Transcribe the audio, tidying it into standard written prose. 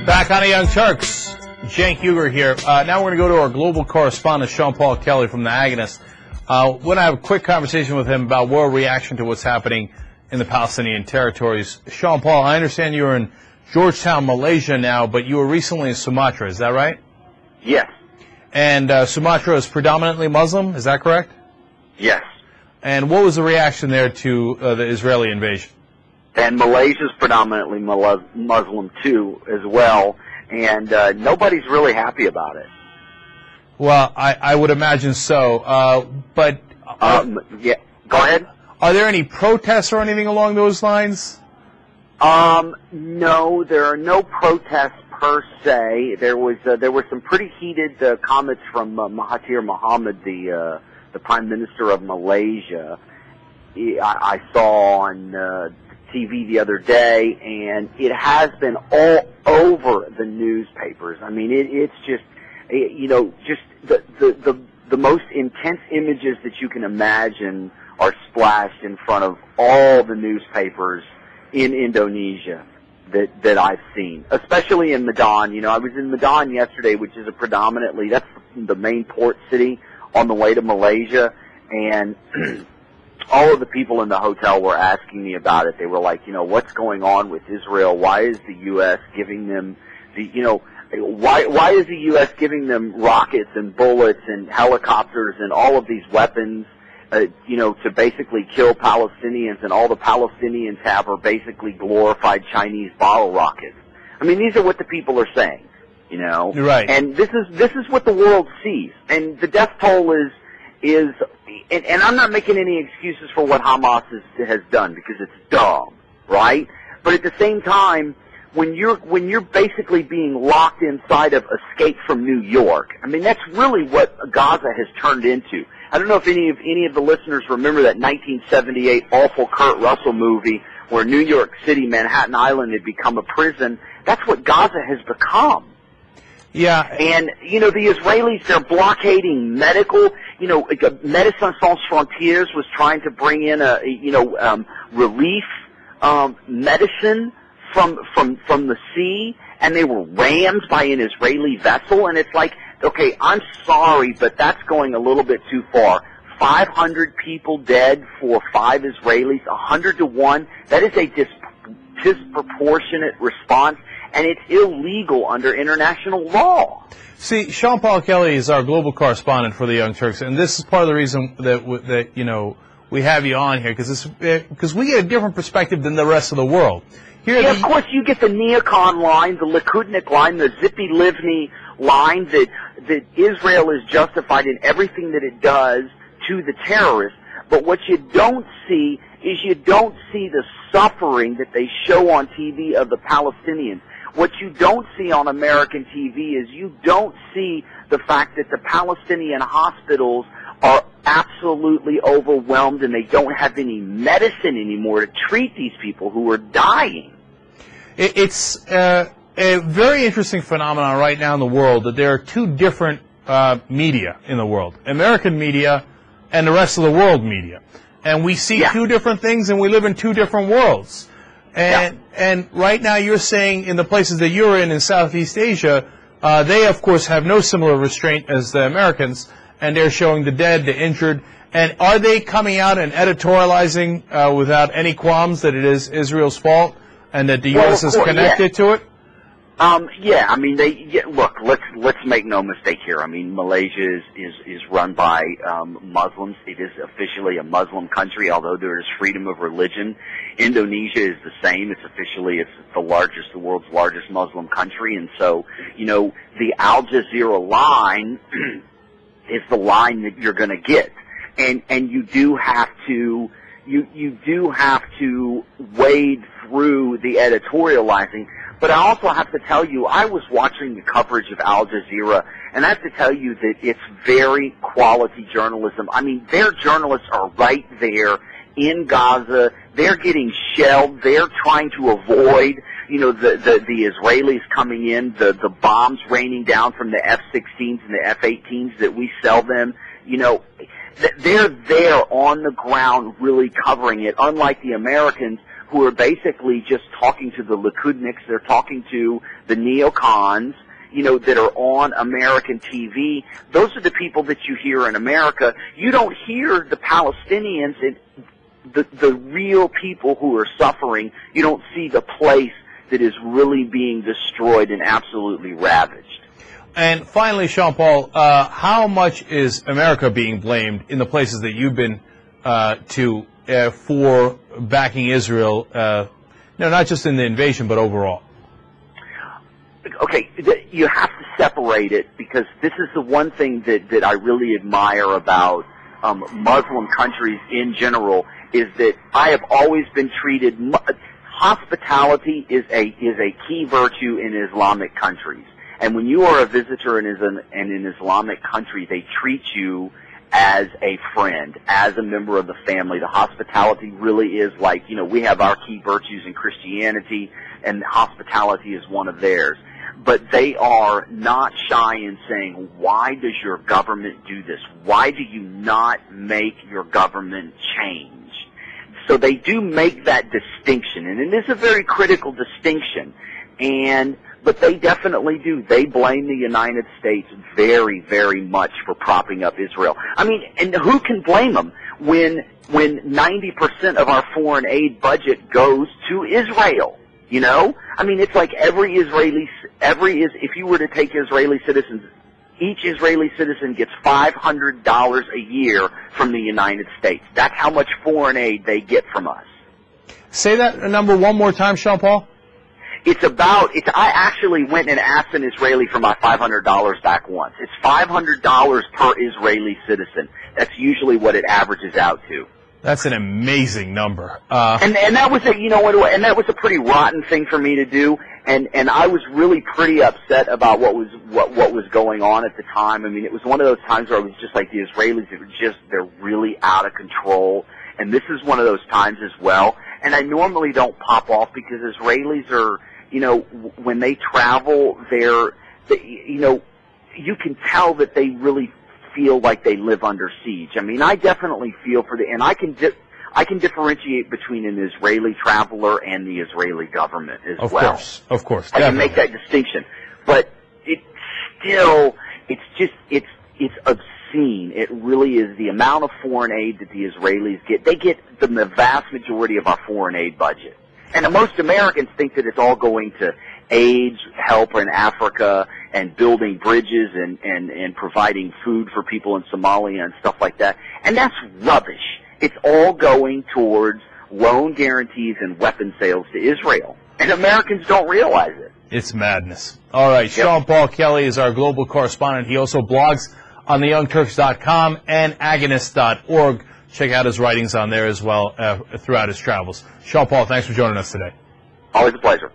Back on the Young Turks, Cenk Uygur here. Now we're going to go to our global correspondent, Sean-Paul Kelly from The Agonist. We're going to have a quick conversation with him about world reaction to what's happening in the Palestinian territories. Sean-Paul, I understand you're in Georgetown, Malaysia now, but you were recently in Sumatra, is that right? Yes. And Sumatra is predominantly Muslim, is that correct? Yes. And what was the reaction there to the Israeli invasion? And Malaysia's predominantly Muslim too, as well, and nobody's really happy about it. Well, I would imagine so. Yeah, go ahead. Are there any protests or anything along those lines? No, there are no protests per se. There were some pretty heated comments from Mahathir Mohamad, the Prime Minister of Malaysia. I saw on TV the other day, and it has been all over the newspapers. I mean, it's just, just the most intense images that you can imagine are splashed in front of all the newspapers in Indonesia that I've seen, especially in Medan. I was in Medan yesterday, which is that's the main port city on the way to Malaysia, and all of the people in the hotel were asking me about it. They were like, what's going on with Israel? Why is the U.S. giving them why is the U.S. giving them rockets and bullets and helicopters and all of these weapons, to basically kill Palestinians, and all the Palestinians have are basically glorified Chinese bottle rockets? I mean, these are what the people are saying, You're right. And this is what the world sees. And the death toll is and I'm not making any excuses for what Hamas has done, because it's dumb, right? But at the same time, when you're basically being locked inside of Escape from New York, I mean, that's really what Gaza has turned into. I don't know if any of the listeners remember that 1978 awful Kurt Russell movie where New York City, Manhattan Island had become a prison. That's what Gaza has become. Yeah. And, the Israelis, they're blockading medical, Médecins Sans Frontières was trying to bring in relief, medicine from the sea, and they were rammed by an Israeli vessel, and it's like, okay, I'm sorry, but that's going a little bit too far. 500 people dead for 5 Israelis, 100 to 1, that is a disproportionate response, and it's illegal under international law. See, Sean-Paul Kelly is our global correspondent for the Young Turks, and this is part of the reason that we have you on here, because we get a different perspective than the rest of the world. Of course, you get the neocon line, the Likudnik line, the Zippy Livni line that Israel is justified in everything that it does to the terrorists. But what you don't see is the suffering that they show on TV of the Palestinians. What you don't see on American TV is you don't see the fact that the Palestinian hospitals are absolutely overwhelmed and they don't have any medicine anymore to treat these people who are dying. It's a very interesting phenomenon right now in the world that there are two different media in the world, American media and the rest of the world media. And we see two different things, and we live in two different worlds. And right now you're saying in the places that you're in Southeast Asia, they, of course, have no similar restraint as the Americans, and they're showing the dead, the injured. And are they coming out and editorializing without any qualms that it is Israel's fault and that the U.S. is connected to it? I mean, look, let's make no mistake here. I mean, Malaysia is run by Muslims. It is officially a Muslim country, although there is freedom of religion. Indonesia is the same. It's the world's largest Muslim country, and so, the Al Jazeera line is the line that you're going to get. And you do have to wade through the editorializing. But I also have to tell you, I was watching the coverage of Al Jazeera, and I have to tell you that it's very quality journalism. I mean, their journalists are right there in Gaza. They're getting shelled. They're trying to avoid, the Israelis coming in, the bombs raining down from the F-16s and the F-18s that we sell them. They're there on the ground really covering it, unlike the Americans, who are basically just talking to the Likudniks. They're talking to the neocons, that are on American TV. Those are the people that you hear in America. You don't hear the Palestinians and the real people who are suffering. You don't see the place that is really being destroyed and absolutely ravaged. And finally, Jean-Paul, how much is America being blamed in the places that you've been for backing Israel, not just in the invasion, but overall? Okay, you have to separate it, because this is the one thing that I really admire about Muslim countries in general, is that I have always been treated. Hospitality is a key virtue in Islamic countries, and when you are a visitor in an Islamic country, they treat you as a friend, as a member of the family. The hospitality really is like, we have our key virtues in Christianity, and hospitality is one of theirs. But they are not shy in saying, why does your government do this? Why do you not make your government change? So they do make that distinction, and it is a very critical distinction. But they definitely do. They blame the United States very, very much for propping up Israel. I mean, and who can blame them when 90% of our foreign aid budget goes to Israel? I mean, it's like if you were to take Israeli citizens, each Israeli citizen gets $500 a year from the United States. That's how much foreign aid they get from us. Say that number one more time, Jean-Paul. I actually went and asked an Israeli for my $500 back once. It's $500 per Israeli citizen. That's usually what it averages out to. That's an amazing number. And that was and that was a pretty rotten thing for me to do. And I was really pretty upset about what was going on at the time. I mean, it was one of those times where I was just like, the Israelis they're really out of control. And this is one of those times as well. And I normally don't pop off, because Israelis are, when they travel, you can tell that they really feel like they live under siege. I mean, I definitely feel and I can differentiate between an Israeli traveler and the Israeli government as well. Of course. I can make that distinction. But it's obscene. It really is. The amount of foreign aid that the Israelis get. They get the vast majority of our foreign aid budget. And most Americans think that it's all going to AIDS help in Africa and building bridges and providing food for people in Somalia and stuff like that. And that's rubbish. It's all going towards loan guarantees and weapon sales to Israel. And Americans don't realize it. It's madness. All right, yep. Jean-Paul Kelly is our global correspondent. He also blogs on theyoungturks.com and agonist.org. Check out his writings on there as well throughout his travels. Jean-Paul, thanks for joining us today. Always a pleasure.